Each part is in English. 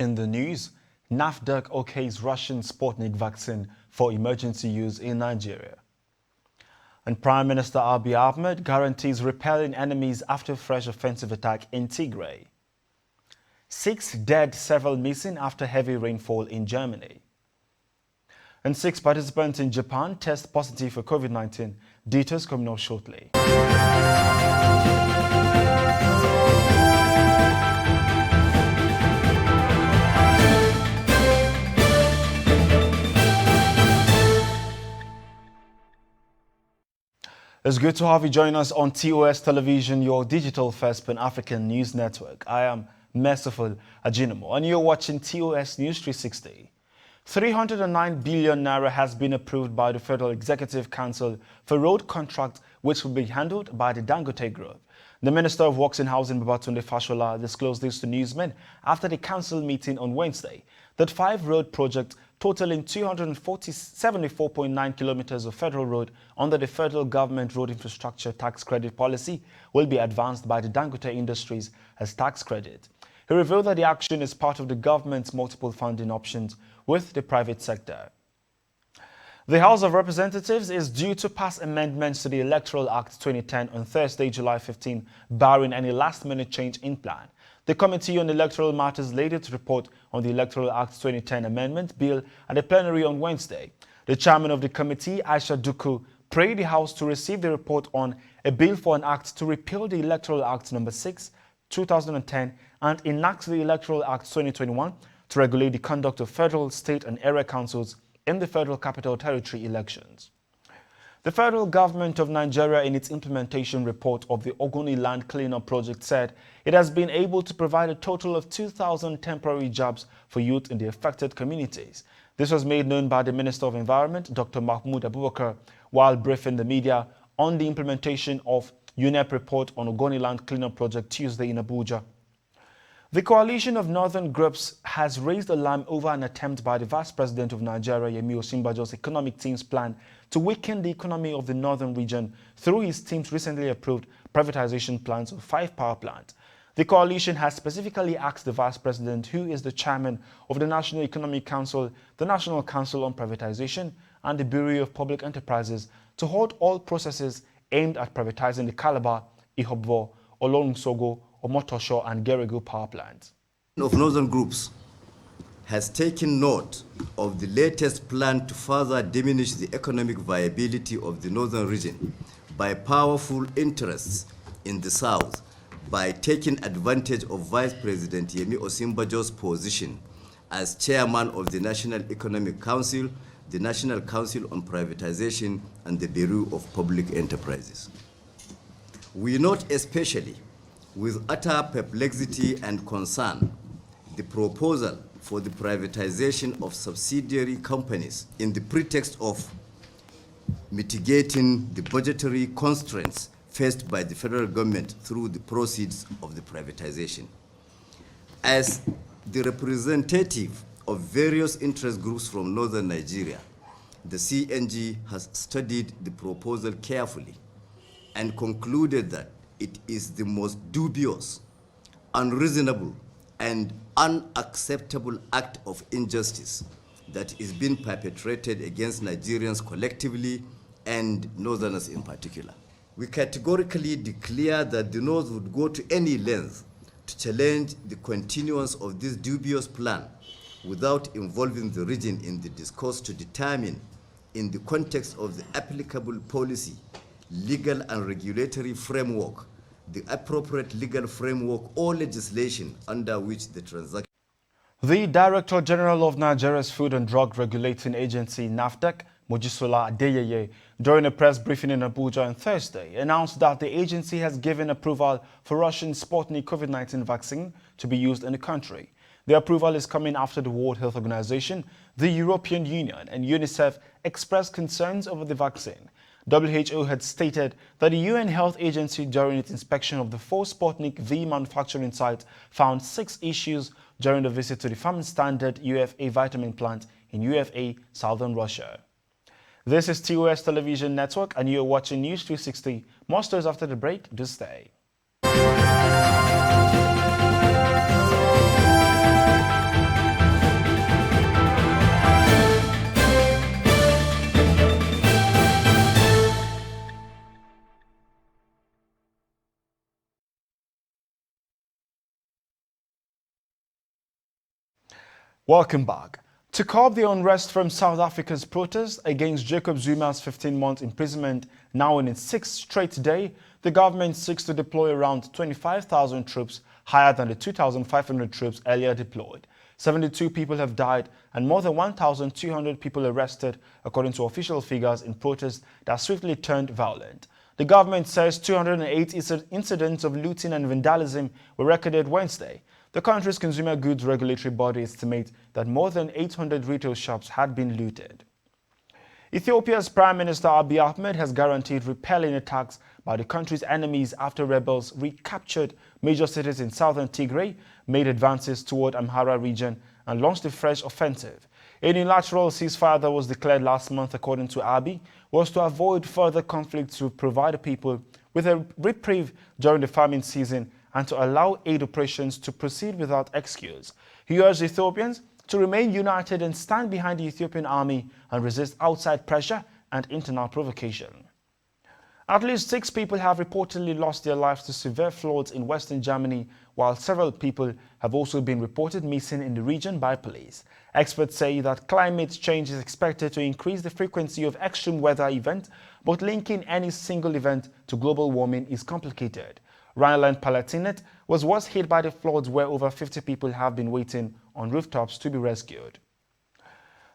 In the news, NAFDAC okays Russian Sputnik vaccine for emergency use in Nigeria. And Prime Minister Abiy Ahmed guarantees repelling enemies after fresh offensive attack in Tigray. 6 dead, several missing after heavy rainfall in Germany. And 6 participants in Japan test positive for COVID-19. Details coming out shortly. It's good to have you join us on TOS Television, your digital-first Pan-African news network. I am Merciful Ajinomo, and you're watching TOS News 360. 309 billion naira has been approved by the Federal Executive Council for road contracts, which will be handled by the Dangote Group. The Minister of Works and Housing, Babatunde Fashola, disclosed this to newsmen after the council meeting on Wednesday that 5 road projects totaling 274.9 kilometers of federal road under the federal government road infrastructure tax credit policy will be advanced by the Dangote Industries as tax credit. He revealed that the action is part of the government's multiple funding options with the private sector. The House of Representatives is due to pass amendments to the Electoral Act 2010 on Thursday, July 15, barring any last-minute change in plan. The Committee on Electoral Matters laid its report on the Electoral Act 2010 Amendment Bill at the plenary on Wednesday. The chairman of the committee, Aisha Duku, prayed the House to receive the report on a bill for an act to repeal the Electoral Act No. 6, 2010 and enact the Electoral Act 2021 to regulate the conduct of federal, state and area councils in the Federal Capital Territory elections. The federal government of Nigeria, in its implementation report of the Ogoni Land Cleanup Project, said it has been able to provide a total of 2,000 temporary jobs for youth in the affected communities. This was made known by the Minister of Environment, Dr. Mahmoud Abubakar, while briefing the media on the implementation of UNEP report on Ogoni Land Cleanup Project Tuesday in Abuja. The coalition of northern groups has raised alarm over an attempt by the Vice President of Nigeria, Yemi Osinbajo's economic team's plan to weaken the economy of the northern region through his team's recently approved privatization plans of 5 power plants. The coalition has specifically asked the Vice President, who is the chairman of the National Economic Council, the National Council on Privatization, and the Bureau of Public Enterprises, to halt all processes aimed at privatizing the Calabar, Ihobvo, Olorunsogo, Omotosho and Geregu power plants. Of northern groups has taken note of the latest plan to further diminish the economic viability of the northern region by powerful interests in the south by taking advantage of Vice President Yemi Osinbajo's position as chairman of the National Economic Council, the National Council on Privatization, and the Bureau of Public Enterprises. We note especially with utter perplexity and concern the proposal for the privatization of subsidiary companies in the pretext of mitigating the budgetary constraints faced by the federal government through the proceeds of the privatization. As the representative of various interest groups from northern Nigeria, the CNG has studied the proposal carefully and concluded that it is the most dubious, unreasonable, and unacceptable act of injustice that is being perpetrated against Nigerians collectively and Northerners in particular. We categorically declare that the North would go to any length to challenge the continuance of this dubious plan without involving the region in the discourse to determine, in the context of the applicable policy, legal and regulatory framework, the appropriate legal framework or legislation under which the transaction. The Director General of Nigeria's Food and Drug Regulating Agency, NAFDAC, Mojisola Adeyeye, during a press briefing in Abuja on Thursday, announced that the agency has given approval for Russian Sputnik COVID-19 vaccine to be used in the country. The approval is coming after the World Health Organization, the European Union, and UNICEF expressed concerns over the vaccine. WHO had stated that the UN Health Agency, during its inspection of the 4 Sputnik V manufacturing sites, found 6 issues during the visit to the Farm Standard UFA vitamin plant in UFA, southern Russia. This is TOS Television Network, and you're watching News 360. More stories after the break. Do stay. Welcome back. To curb the unrest from South Africa's protests against Jacob Zuma's 15-month imprisonment, now in its sixth straight day, the government seeks to deploy around 25,000 troops, higher than the 2,500 troops earlier deployed. 72 people have died and more than 1,200 people arrested, according to official figures, in protests that swiftly turned violent. The government says 208 incidents of looting and vandalism were recorded Wednesday. The country's consumer goods regulatory body estimates that more than 800 retail shops had been looted. Ethiopia's Prime Minister Abiy Ahmed has guaranteed repelling attacks by the country's enemies after rebels recaptured major cities in southern Tigray, made advances toward Amhara region, and launched a fresh offensive. A unilateral ceasefire that was declared last month, according to Abiy, was to avoid further conflict, to provide the people with a reprieve during the famine season, and to allow aid operations to proceed without excuse. He urged Ethiopians to remain united and stand behind the Ethiopian army and resist outside pressure and internal provocation. At least 6 people have reportedly lost their lives to severe floods in western Germany, while several people have also been reported missing in the region by police. Experts say that climate change is expected to increase the frequency of extreme weather events, but linking any single event to global warming is complicated. Rhineland-Palatinate was worst hit by the floods, where over 50 people have been waiting on rooftops to be rescued.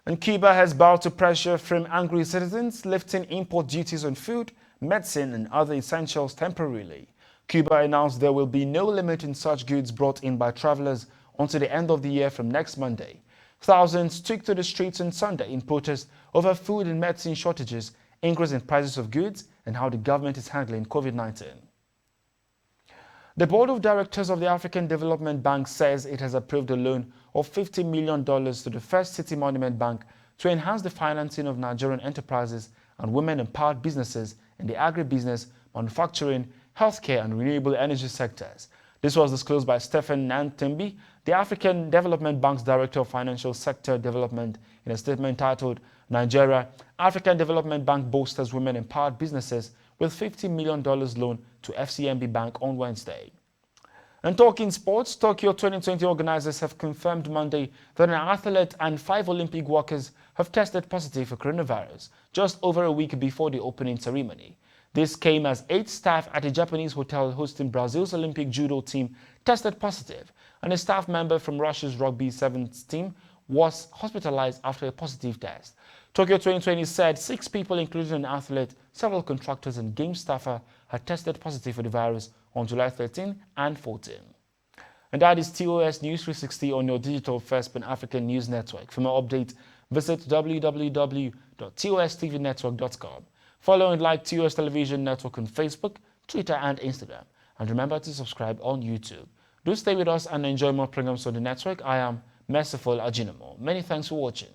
And Cuba has bowed to pressure from angry citizens, lifting import duties on food, medicine and other essentials temporarily. Cuba announced there will be no limit in such goods brought in by travelers until the end of the year from next Monday. Thousands took to the streets on Sunday in protest over food and medicine shortages, increase in prices of goods, and how the government is handling COVID-19. The Board of Directors of the African Development Bank says it has approved a loan of $50 million to the First City Monument Bank to enhance the financing of Nigerian enterprises and women-empowered businesses in the agribusiness, manufacturing, healthcare and renewable energy sectors. This was disclosed by Stephen Nantembi, the African Development Bank's Director of Financial Sector Development, in a statement titled, "Nigeria, African Development Bank bolsters women-empowered businesses with $50 million loan to FCMB Bank on Wednesday." And talking sports, Tokyo 2020 organizers have confirmed Monday that an athlete and 5 Olympic workers have tested positive for coronavirus, just over a week before the opening ceremony. This came as 8 staff at a Japanese hotel hosting Brazil's Olympic judo team tested positive, and a staff member from Russia's rugby sevens team was hospitalized after a positive test. Tokyo 2020 said 6 people, including an athlete, several contractors and game staffer, had tested positive for the virus on July 13 and 14. And that is TOS News 360 on your digital first Pan-African news network. For more updates, visit www.tostvnetwork.com. Follow and like TOS Television Network on Facebook, Twitter and Instagram. And remember to subscribe on YouTube. Do stay with us and enjoy more programs on the network. I am Merciful Ajinamo. Many thanks for watching.